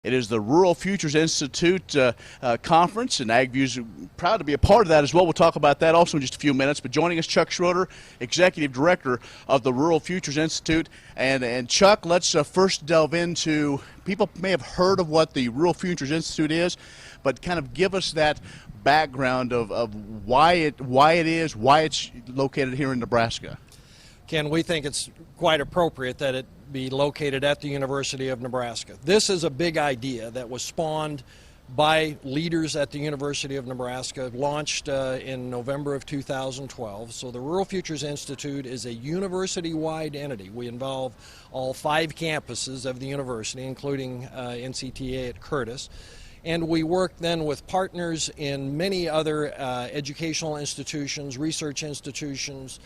It is the Rural Futures Institute conference, and AgView's proud to be a part of that as well. We'll talk about that also in just a few minutes. But joining us, Chuck Schroeder, Executive Director of the Rural Futures Institute. And Chuck, let's first delve into, people may have heard of what the Rural Futures Institute is, but kind of give us that background of why it's located here in Nebraska. Ken, we think it's quite appropriate that it be located at the University of Nebraska. This is a big idea that was spawned by leaders at the University of Nebraska, launched in November of 2012. So the Rural Futures Institute is a university-wide entity. We involve all 5 campuses of the university, including NCTA at Curtis. And we work then with partners in many other educational institutions, research institutions,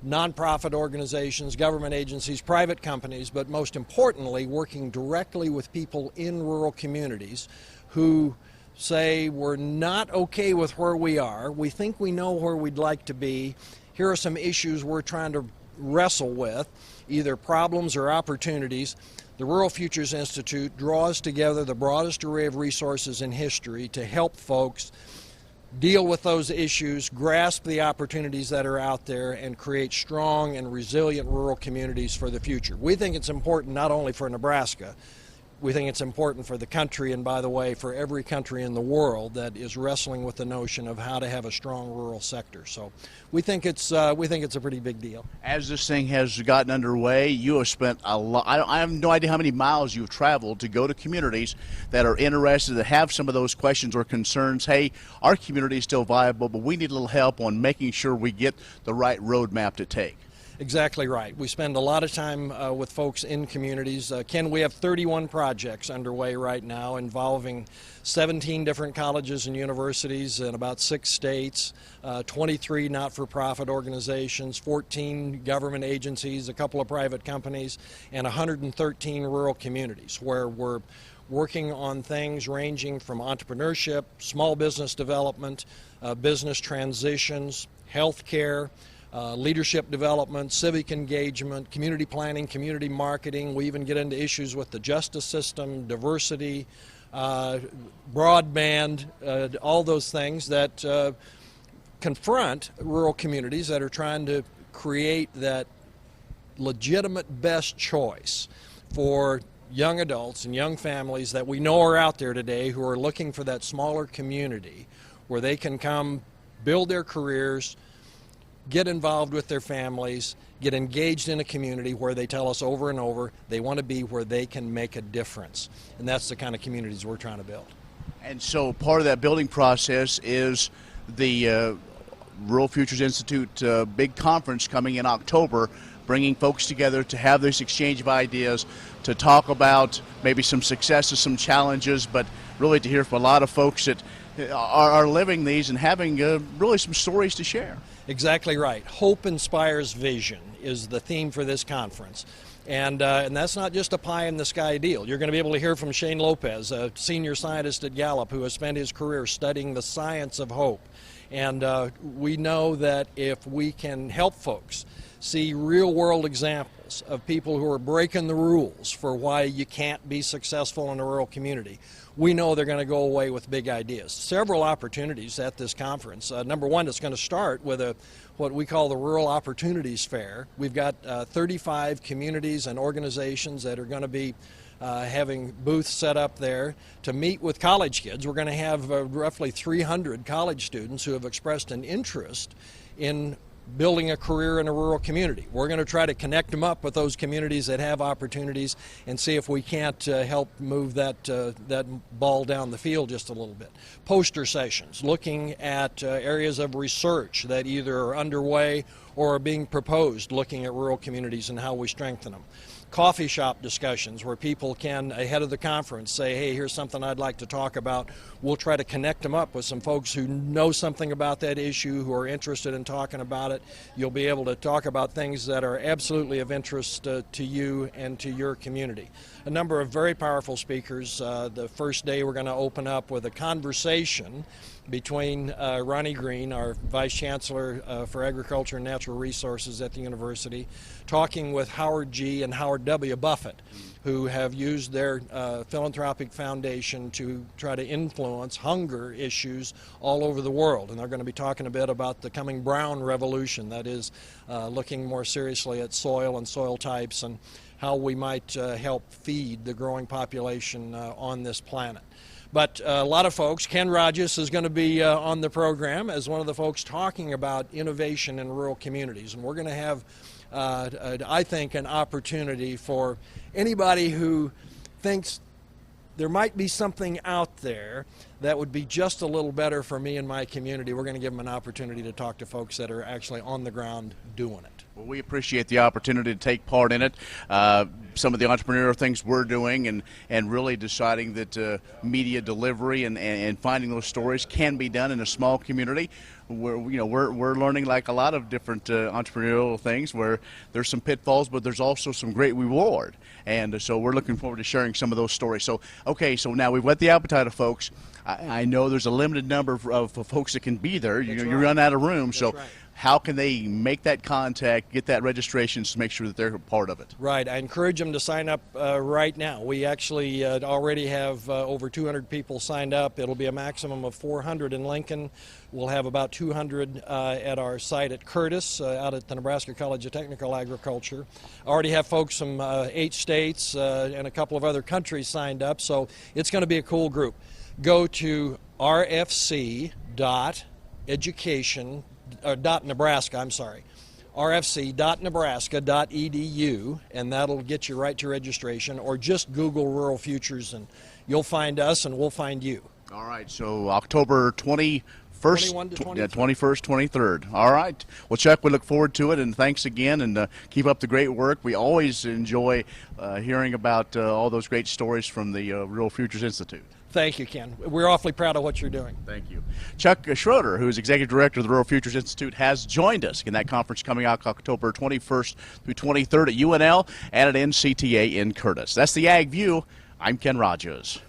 nonprofit organizations, government agencies, private companies, but most importantly, working directly with people in rural communities who say we're not okay with where we are. We think we know where we'd like to be. Here are some issues we're trying to wrestle with, either problems or opportunities. The Rural Futures Institute draws together the broadest array of resources in history to help folks deal with those issues, grasp the opportunities that are out there, and create strong and resilient rural communities for the future. We think it's important not only for Nebraska, we think it's important for the country, and by the way, for every country in the world that is wrestling with the notion of how to have a strong rural sector. So we think it's a pretty big deal. As this thing has gotten underway, you have spent a lot. I have no idea how many miles you've traveled to go to communities that are interested, that have some of those questions or concerns. Hey, our community is still viable, but we need a little help on making sure we get the right roadmap to take. Exactly right. We spend a lot of time with folks in communities. Ken, we have 31 projects underway right now involving 17 different colleges and universities in about 6 states, 23 not-for-profit organizations, 14 government agencies, a couple of private companies, and 113 rural communities where we're working on things ranging from entrepreneurship, small business development, business transitions, health care, leadership development, civic engagement, community planning, community marketing. We even get into issues with the justice system, diversity, broadband, all those things that confront rural communities that are trying to create that legitimate best choice for young adults and young families that we know are out there today who are looking for that smaller community where they can come build their careers, get involved with their families, get engaged in a community where they tell us over and over they want to be where they can make a difference. And that's the kind of communities we're trying to build. And so part of that building process is the Rural Futures Institute big conference coming in October, bringing folks together to have this exchange of ideas, to talk about maybe some successes, some challenges, but really to hear from a lot of folks that are living these and having really some stories to share. Exactly right. Hope inspires vision is the theme for this conference. And that's not just a pie-in-the-sky deal. You're going to be able to hear from Shane Lopez, a senior scientist at Gallup who has spent his career studying the science of hope. And we know that if we can help folks see real-world examples of people who are breaking the rules for why you can't be successful in a rural community, we know they're going to go away with big ideas. Several opportunities at this conference. Number one, it's going to start with what we call the Rural Opportunities Fair. We've got 35 communities and organizations that are going to be having booths set up there to meet with college kids. We're going to have roughly 300 college students who have expressed an interest in building a career in a rural community. We're going to try to connect them up with those communities that have opportunities and see if we can't help move that ball down the field just a little bit. Poster sessions, looking at areas of research that either are underway or are being proposed, looking at rural communities and how we strengthen them. Coffee shop discussions where people can, ahead of the conference, say, hey, here's something I'd like to talk about. We'll try to connect them up with some folks who know something about that issue, who are interested in talking about it. You'll be able to talk about things that are absolutely of interest to you and to your community. A number of very powerful speakers. The first day we're going to open up with a conversation between Ronnie Green, our Vice Chancellor for Agriculture and Natural Resources at the university, talking with Howard G. and Howard W. Buffett, who have used their philanthropic foundation to try to influence hunger issues all over the world. And they're going to be talking a bit about the coming brown revolution, that is looking more seriously at soil and soil types and how we might help feed the growing population on this planet. But a lot of folks, Ken Rogers is going to be on the program as one of the folks talking about innovation in rural communities. And we're going to have, I think, an opportunity for anybody who thinks there might be something out there that would be just a little better for me and my community. We're going to give them an opportunity to talk to folks that are actually on the ground doing it. Well, we appreciate the opportunity to take part in it. Some of the entrepreneurial things we're doing and really deciding that media delivery and finding those stories can be done in a small community. We're learning, like a lot of different entrepreneurial things, where there's some pitfalls, but there's also some great reward. And so we're looking forward to sharing some of those stories. So, okay, so now we've whet the appetite of folks. I know there's a limited number of folks that can be there. You run out of room. So how can they make that contact, get that registration to make sure that they're a part of it? Right. I encourage them to sign up right now. We actually already have over 200 people signed up. It'll be a maximum of 400 in Lincoln. We'll have about 200 at our site at Curtis, out at the Nebraska College of Technical Agriculture. I already have folks from 8 states and a couple of other countries signed up, so it's going to be a cool group. Go to rfc.nebraska.edu, and that'll get you right to registration, or just Google Rural Futures and you'll find us and we'll find you. All right, so October 21st, 21st, 23rd. All right. Well, Chuck, we look forward to it, and thanks again, and keep up the great work. We always enjoy hearing about all those great stories from the Rural Futures Institute. Thank you, Ken. We're awfully proud of what you're doing. Thank you. Chuck Schroeder, who is Executive Director of the Rural Futures Institute, has joined us in that conference coming out October 21st through 23rd at UNL and at NCTA in Curtis. That's the Ag View. I'm Ken Rogers.